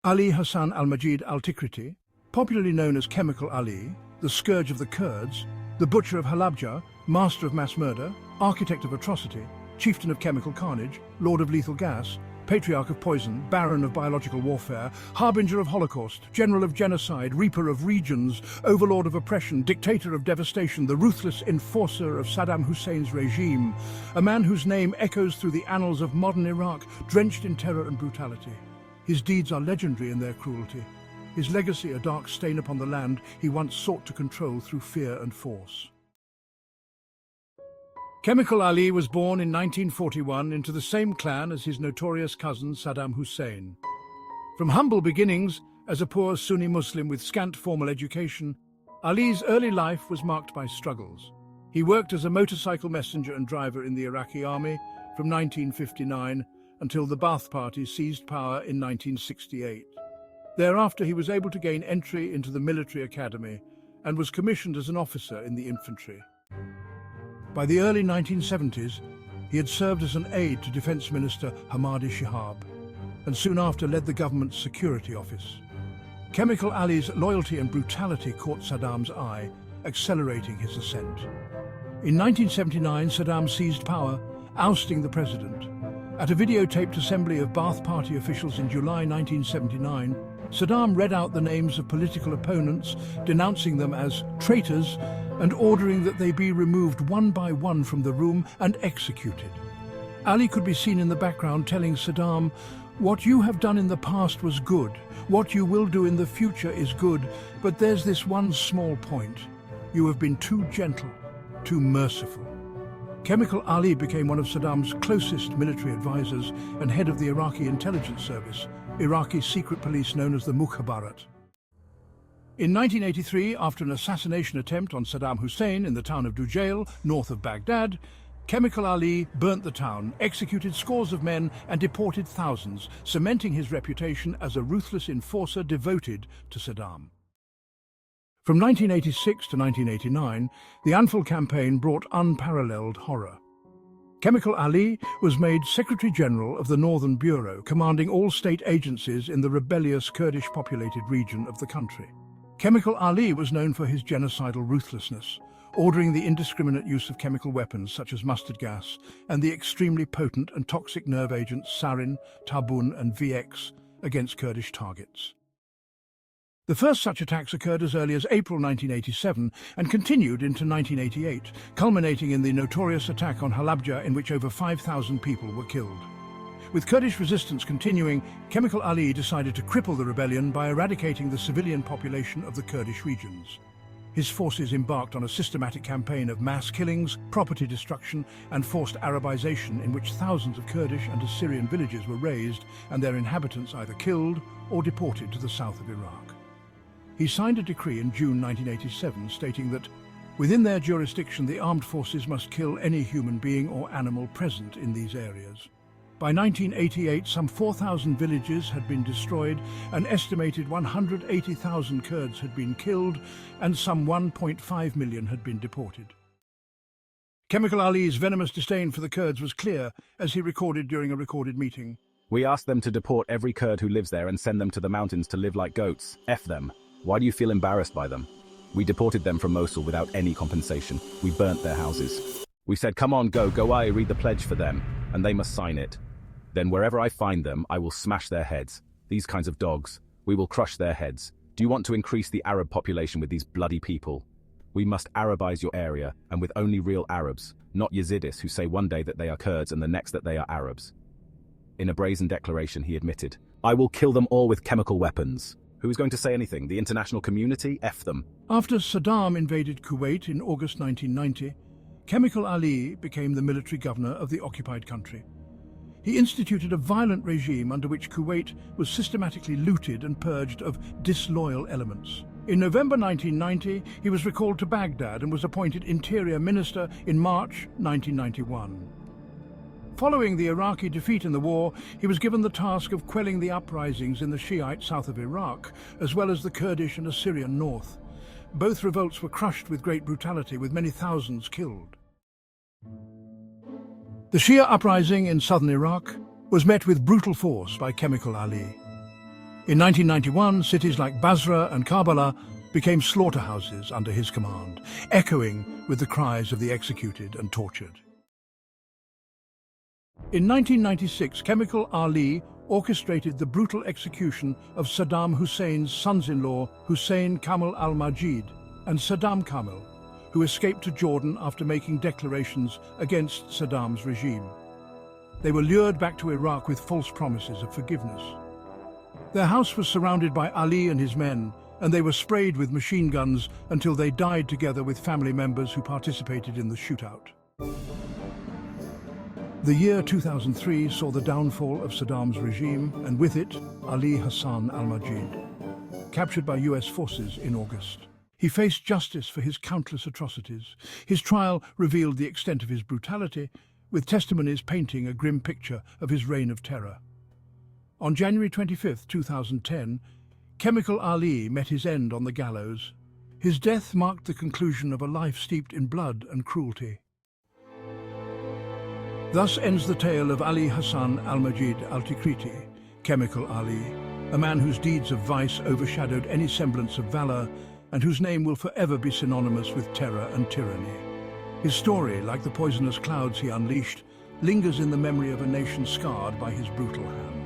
Ali Hassan al-Majid al-Tikriti, popularly known as Chemical Ali, the scourge of the Kurds, the butcher of Halabja, master of mass murder, architect of atrocity, chieftain of chemical carnage, lord of lethal gas, patriarch of poison, baron of biological warfare, harbinger of Holocaust, general of genocide, reaper of regions, overlord of oppression, dictator of devastation, the ruthless enforcer of Saddam Hussein's regime, a man whose name echoes through the annals of modern Iraq, drenched in terror and brutality. His deeds are legendary in their cruelty. His legacy a dark stain upon the land he once sought to control through fear and force. Chemical Ali was born in 1941 into the same clan as his notorious cousin Saddam Hussein. From humble beginnings, as a poor Sunni Muslim with scant formal education, Ali's early life was marked by struggles. He worked as a motorcycle messenger and driver in the Iraqi army from 1959 until the Ba'ath Party seized power in 1968. Thereafter, he was able to gain entry into the military academy and was commissioned as an officer in the infantry. By the early 1970s, he had served as an aide to Defense Minister Hamadi Shihab, and soon after led the government's security office. Chemical Ali's loyalty and brutality caught Saddam's eye, accelerating his ascent. In 1979, Saddam seized power, ousting the president. At a videotaped assembly of Ba'ath Party officials in July 1979, Saddam read out the names of political opponents, denouncing them as traitors and ordering that they be removed one by one from the room and executed. Ali could be seen in the background telling Saddam, "What you have done in the past was good. What you will do in the future is good. But there's this one small point. You have been too gentle, too merciful." Chemical Ali became one of Saddam's closest military advisors and head of the Iraqi intelligence service, Iraqi secret police known as the Mukhabarat. In 1983, after an assassination attempt on Saddam Hussein in the town of Dujail, north of Baghdad, Chemical Ali burnt the town, executed scores of men and deported thousands, cementing his reputation as a ruthless enforcer devoted to Saddam. From 1986 to 1989, the Anfal Campaign brought unparalleled horror. Chemical Ali was made Secretary General of the Northern Bureau, commanding all state agencies in the rebellious Kurdish-populated region of the country. Chemical Ali was known for his genocidal ruthlessness, ordering the indiscriminate use of chemical weapons such as mustard gas and the extremely potent and toxic nerve agents sarin, tabun and VX against Kurdish targets. The first such attacks occurred as early as April 1987 and continued into 1988, culminating in the notorious attack on Halabja in which over 5,000 people were killed. With Kurdish resistance continuing, Chemical Ali decided to cripple the rebellion by eradicating the civilian population of the Kurdish regions. His forces embarked on a systematic campaign of mass killings, property destruction, and forced Arabization in which thousands of Kurdish and Assyrian villages were razed and their inhabitants either killed or deported to the south of Iraq. He signed a decree in June 1987 stating that within their jurisdiction the armed forces must kill any human being or animal present in these areas. By 1988, some 4,000 villages had been destroyed, an estimated 180,000 Kurds had been killed, and some 1.5 million had been deported. Chemical Ali's venomous disdain for the Kurds was clear, as he recorded during a recorded meeting. "We asked them to deport every Kurd who lives there and send them to the mountains to live like goats. F them. Why do you feel embarrassed by them? We deported them from Mosul without any compensation. We burnt their houses. We said, come on, go, I read the pledge for them, and they must sign it. Then wherever I find them, I will smash their heads. These kinds of dogs. We will crush their heads. Do you want to increase the Arab population with these bloody people? We must Arabize your area, and with only real Arabs, not Yazidis who say one day that they are Kurds and the next that they are Arabs." In a brazen declaration, he admitted, "I will kill them all with chemical weapons." Who is going to say anything? The international community? F them. After Saddam invaded Kuwait in August 1990, Chemical Ali became the military governor of the occupied country. He instituted a violent regime under which Kuwait was systematically looted and purged of disloyal elements. In November 1990, he was recalled to Baghdad and was appointed Interior Minister in March 1991. Following the Iraqi defeat in the war, he was given the task of quelling the uprisings in the Shiite south of Iraq, as well as the Kurdish and Assyrian north. Both revolts were crushed with great brutality, with many thousands killed. The Shia uprising in southern Iraq was met with brutal force by Chemical Ali. In 1991, cities like Basra and Karbala became slaughterhouses under his command, echoing with the cries of the executed and tortured. In 1996, Chemical Ali orchestrated the brutal execution of Saddam Hussein's sons-in-law Hussein Kamal al-Majid and Saddam Kamal, who escaped to Jordan after making declarations against Saddam's regime. They were lured back to Iraq with false promises of forgiveness. Their house was surrounded by Ali and his men, and they were sprayed with machine guns until they died together with family members who participated in the shootout. The year 2003 saw the downfall of Saddam's regime, and with it, Ali Hassan al-Majid, captured by US forces in August. He faced justice for his countless atrocities. His trial revealed the extent of his brutality, with testimonies painting a grim picture of his reign of terror. On January 25, 2010, Chemical Ali met his end on the gallows. His death marked the conclusion of a life steeped in blood and cruelty. Thus ends the tale of Ali Hassan al-Majid al-Tikriti, Chemical Ali, a man whose deeds of vice overshadowed any semblance of valor and whose name will forever be synonymous with terror and tyranny. His story, like the poisonous clouds he unleashed, lingers in the memory of a nation scarred by his brutal hand.